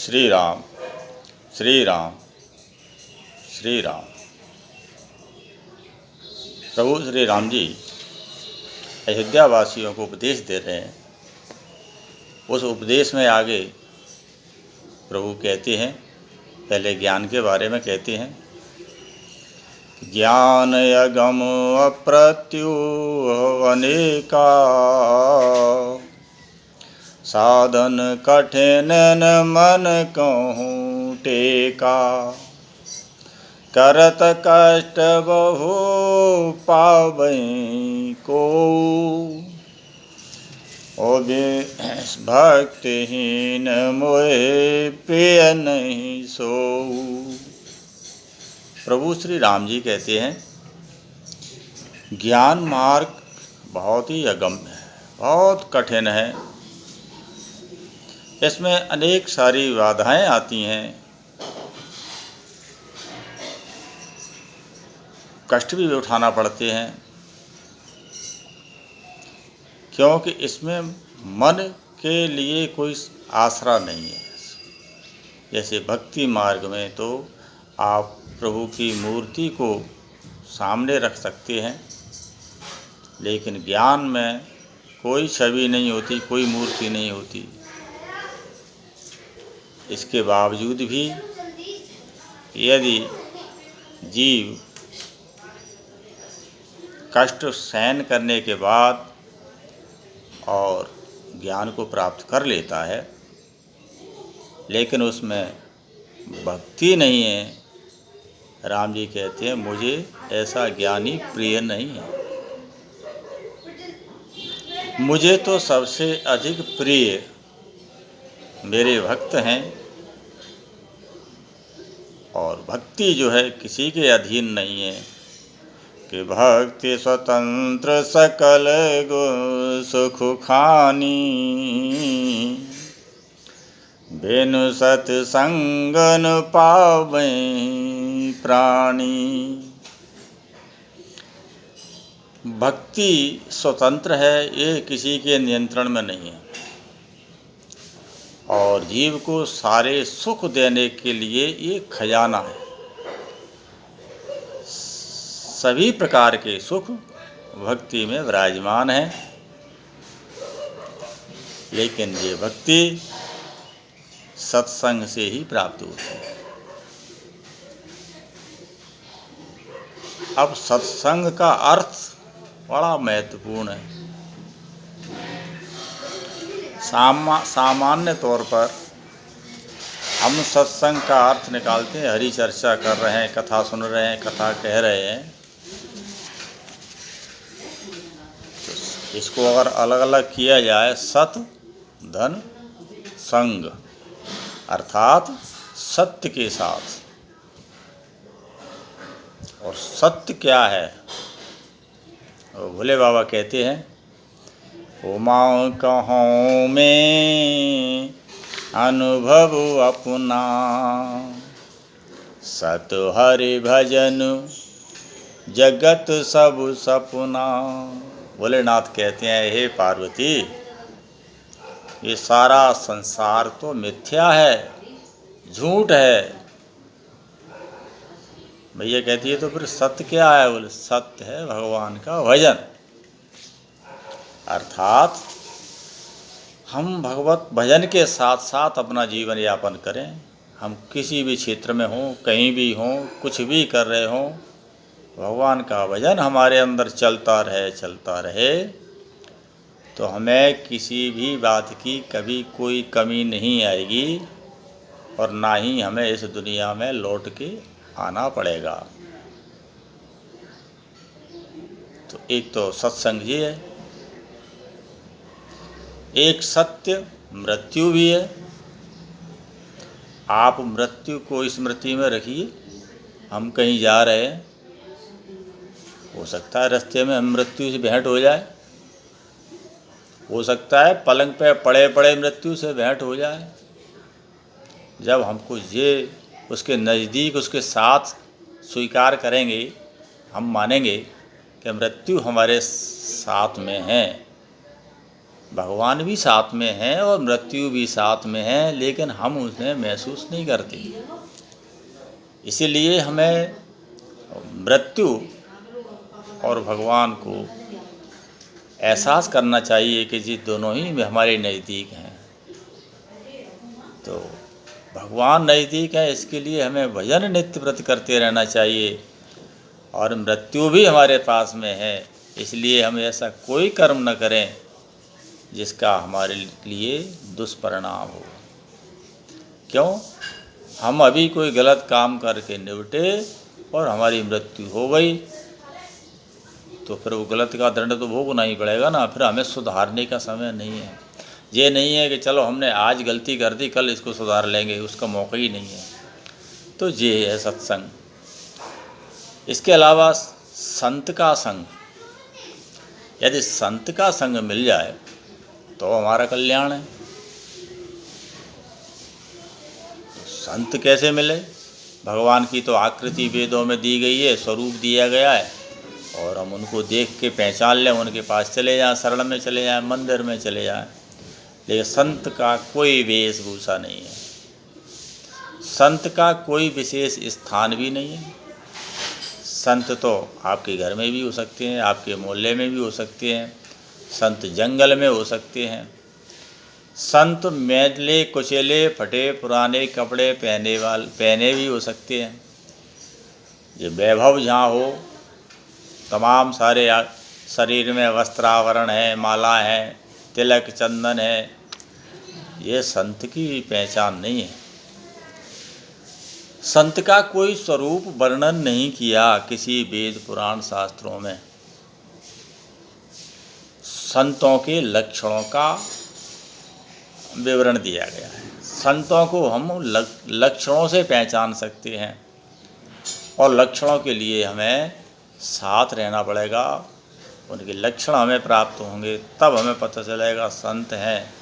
श्री राम श्री राम श्री राम। प्रभु श्री राम जी अयोध्या वासियों को उपदेश दे रहे हैं। उस उपदेश में आगे प्रभु कहते हैं, पहले ज्ञान के बारे में कहते हैं, ज्ञान अगम अप्रत्युह अनेका, साधन कठिन मन कहूँ टेका, करत कष्ट बहु पावई को, भक्तिहीन मोहे प्रिय नहीं सो। प्रभु श्री राम जी कहते हैं, ज्ञान मार्ग बहुत ही अगम्य है, बहुत कठिन है। इसमें अनेक सारी बाधाएं आती हैं, कष्ट भी उठाना पड़ते हैं, क्योंकि इसमें मन के लिए कोई आसरा नहीं है। जैसे भक्ति मार्ग में तो आप प्रभु की मूर्ति को सामने रख सकते हैं, लेकिन ज्ञान में कोई छवि नहीं होती, कोई मूर्ति नहीं होती। इसके बावजूद भी यदि जीव कष्ट सहन करने के बाद और ज्ञान को प्राप्त कर लेता है, लेकिन उसमें भक्ति नहीं है, राम जी कहते हैं मुझे ऐसा ज्ञानी प्रिय नहीं है। मुझे तो सबसे अधिक प्रिय मेरे भक्त हैं, और भक्ति जो है किसी के अधीन नहीं है कि भक्ति स्वतंत्र सकल गो सुख खानी, बिनु सत्संगन पावै प्राणी। भक्ति स्वतंत्र है, ये किसी के नियंत्रण में नहीं है, और जीव को सारे सुख देने के लिए ये खजाना है। सभी प्रकार के सुख भक्ति में विराजमान है, लेकिन ये भक्ति सत्संग से ही प्राप्त होती है। अब सत्संग का अर्थ बड़ा महत्वपूर्ण है। सामान्य तौर पर हम सत्संग का अर्थ निकालते हैं, हरि चर्चा कर रहे हैं, कथा सुन रहे हैं, कथा कह रहे हैं। तो इसको अगर अलग अलग किया जाए, सत धन संग, अर्थात सत्य के साथ। और सत्य क्या है? भोले बाबा कहते हैं, उमा कहूँ में अनुभव अपना, सत हरि भजन जगत सब सपना। भोलेनाथ कहते हैं, हे पार्वती, ये सारा संसार तो मिथ्या है, झूठ है। भैया कहती है तो फिर सत्य क्या है? बोले सत्य है भगवान का भजन। अर्थात हम भगवत भजन के साथ साथ अपना जीवन यापन करें। हम किसी भी क्षेत्र में हों, कहीं भी हों, कुछ भी कर रहे हों, भगवान का भजन हमारे अंदर चलता रहे, तो हमें किसी भी बात की कभी कोई कमी नहीं आएगी, और ना ही हमें इस दुनिया में लौट के आना पड़ेगा। तो एक तो सत्संग ही है, एक सत्य मृत्यु भी है। आप मृत्यु को स्मृति में रखिए। हम कहीं जा रहे हैं, हो सकता है रास्ते में हम मृत्यु से भेंट हो जाए, हो सकता है पलंग पे पड़े पड़े मृत्यु से भेंट हो जाए। जब हमको ये उसके नज़दीक, उसके साथ स्वीकार करेंगे, हम मानेंगे कि मृत्यु हमारे साथ में है, भगवान भी साथ में हैं और मृत्यु भी साथ में है, लेकिन हम उन्हें महसूस नहीं करते। इसीलिए हमें मृत्यु और भगवान को एहसास करना चाहिए कि जी दोनों ही हमारे नज़दीक हैं। तो भगवान नज़दीक है, इसके लिए हमें भजन नित्य व्रत करते रहना चाहिए। और मृत्यु भी हमारे पास में है, इसलिए हम ऐसा कोई कर्म न करें जिसका हमारे लिए दुष्परिणाम हो। क्यों? हम अभी कोई गलत काम करके निपटे और हमारी मृत्यु हो गई तो फिर वो गलत का दंड तो भोगना ही पड़ेगा ना। फिर हमें सुधारने का समय नहीं है। ये नहीं है कि चलो हमने आज गलती कर दी, कल इसको सुधार लेंगे, उसका मौका ही नहीं है। तो ये है सत्संग। इसके अलावा संत का संग, यदि संत का संग मिल जाए तो हमारा कल्याण है। संत कैसे मिले? भगवान की तो आकृति वेदों में दी गई है, स्वरूप दिया गया है, और हम उनको देख के पहचान लें, उनके पास चले जाएं, शरण में चले जाएं, मंदिर में चले जाएं। लेकिन संत का कोई वेशभूषा नहीं है, संत का कोई विशेष स्थान भी नहीं है। संत तो आपके घर में भी हो सकते हैं, आपके मोहल्ले में भी हो सकते हैं, संत जंगल में हो सकते हैं। संत मैले कुचेले फटे पुराने कपड़े पहने भी हो सकते हैं। ये वैभव जहाँ हो, तमाम सारे शरीर में वस्त्रावरण है, माला है, तिलक चंदन है, ये संत की पहचान नहीं है। संत का कोई स्वरूप वर्णन नहीं किया किसी वेद पुराण शास्त्रों में। संतों के लक्षणों का विवरण दिया गया है। संतों को हम लक्षणों से पहचान सकते हैं, और लक्षणों के लिए हमें साथ रहना पड़ेगा। उनके लक्षण हमें प्राप्त होंगे, तब हमें पता चलेगा संत हैं।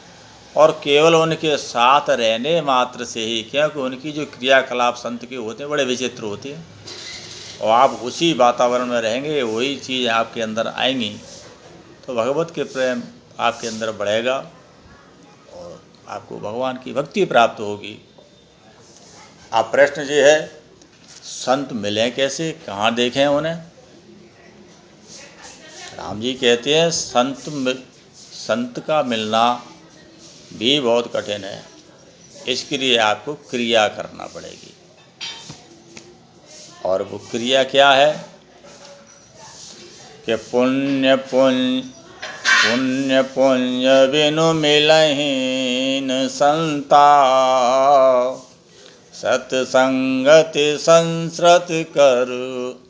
और केवल उनके साथ रहने मात्र से ही, क्योंकि उनकी जो क्रियाकलाप संत के होते हैं बड़े विचित्र होते हैं, और आप उसी वातावरण में रहेंगे, वही चीज़ आपके अंदर आएंगी, तो भगवत के प्रेम आपके अंदर बढ़ेगा और आपको भगवान की भक्ति प्राप्त होगी। अब प्रश्न ये है, संत मिलें कैसे, कहाँ देखें उन्हें? राम जी कहते हैं संत का मिलना भी बहुत कठिन है। इसके लिए आपको क्रिया करना पड़ेगी। और वो क्रिया क्या है कि पुण्य पुण्य बिनु मिलहीन संता, सत्संगति संस्रत कर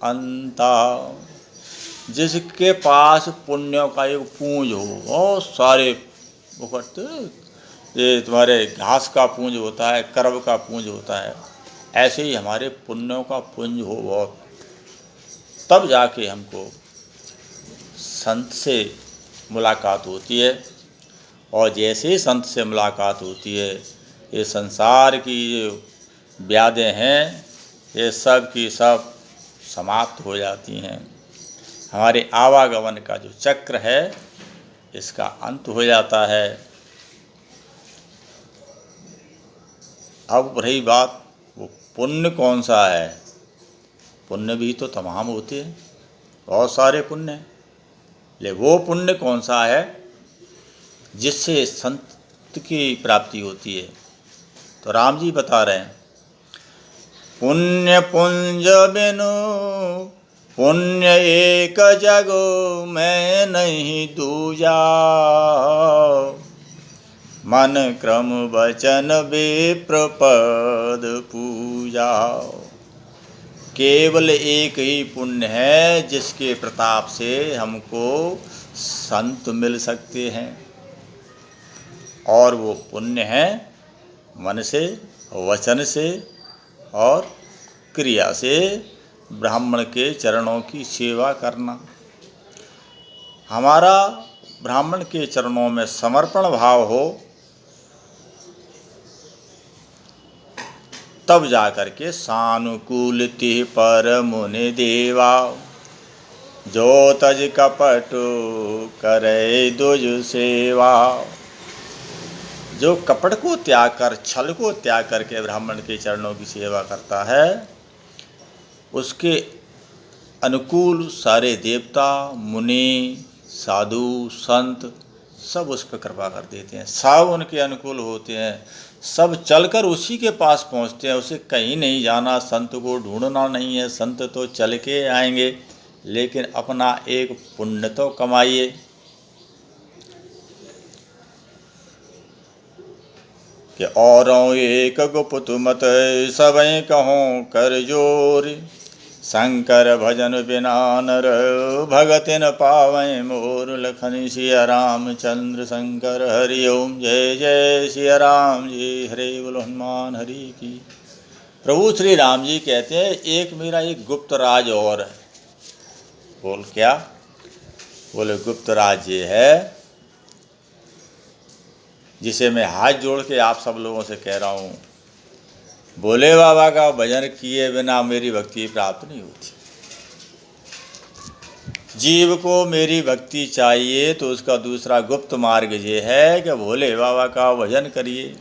अंता। जिसके पास पुण्यों का एक पूंज हो, बहुत सारे वक्त ये तुम्हारे घास का पूंज होता है, करब का पूंज होता है, ऐसे ही हमारे पुण्यों का पुंज हो बहुत, तब जाके हमको संत से मुलाकात होती है। और जैसे ही संत से मुलाकात होती है, ये संसार की जो व्याधें हैं ये सब की सब समाप्त हो जाती हैं। हमारे आवागमन का जो चक्र है इसका अंत हो जाता है। अब रही बात, वो पुण्य कौन सा है? पुण्य भी तो तमाम होते हैं, बहुत सारे पुण्य हैं, लेकिन वो पुण्य कौन सा है जिससे संत की प्राप्ति होती है? तो राम जी बता रहे हैं, पुण्य पुंज बिनु पुण्य एक जगो मैं नहीं दूजा, मन क्रम वचन विप्र पद पूजा। केवल एक ही पुण्य है जिसके प्रताप से हमको संत मिल सकते हैं, और वो पुण्य है मन से, वचन से और क्रिया से ब्राह्मण के चरणों की सेवा करना। हमारा ब्राह्मण के चरणों में समर्पण भाव हो, तब जाकर के सानुकूलति पर मुनि देवा। जो तज कपट करे दुज सेवा। जो कपट को त्याग कर, छल को त्याग करके ब्राह्मण के चरणों की सेवा करता है, उसके अनुकूल सारे देवता, मुनि, साधु, संत सब उस पर कृपा कर देते हैं, सब उनके अनुकूल होते हैं, सब चलकर उसी के पास पहुंचते हैं। उसे कहीं नहीं जाना, संत को ढूंढना नहीं है। संत तो चल के आएंगे, लेकिन अपना एक पुण्य तो कमाइए। कि औरों एक गुप्त मत सबई कहों कर जोर। शंकर भजन बिना नर भगतिन पावै मोर। लखन सिया रामचंद्र शंकर हरि ओम। जय जय सिया राम जी, हरे बोलो हनुमान हरि की। प्रभु श्री राम जी कहते हैं, एक मेरा एक गुप्त राज और है। बोल क्या? बोले गुप्त राज ये है, जिसे मैं हाथ जोड़ के आप सब लोगों से कह रहा हूँ, भोले बाबा का भजन किए बिना मेरी भक्ति प्राप्त नहीं होती। जीव को मेरी भक्ति चाहिए तो उसका दूसरा गुप्त मार्ग ये है कि भोले बाबा का भजन करिए।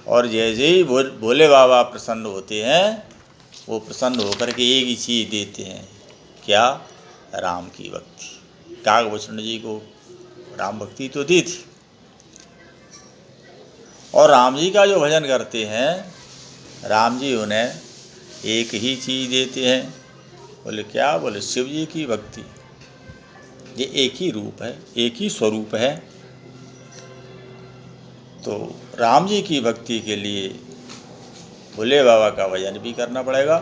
और जैसे ही भोले बाबा प्रसन्न होते हैं, वो प्रसन्न होकर के एक ही चीज़ देते हैं, क्या? राम की भक्ति। काकभूषण जी को राम भक्ति तो दी थी, और राम जी का जो भजन करते हैं, राम जी उन्हें एक ही चीज़ देते हैं। बोले क्या? बोले शिव जी की भक्ति। ये एक ही रूप है, एक ही स्वरूप है। तो राम जी की भक्ति के लिए भोले बाबा का भजन भी करना पड़ेगा,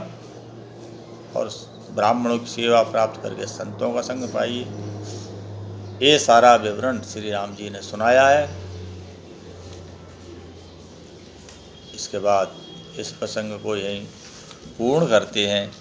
और ब्राह्मणों की सेवा प्राप्त करके संतों का संग पाइए। ये सारा विवरण श्री राम जी ने सुनाया है। इसके बाद इस प्रसंग को यहीं पूर्ण करते हैं।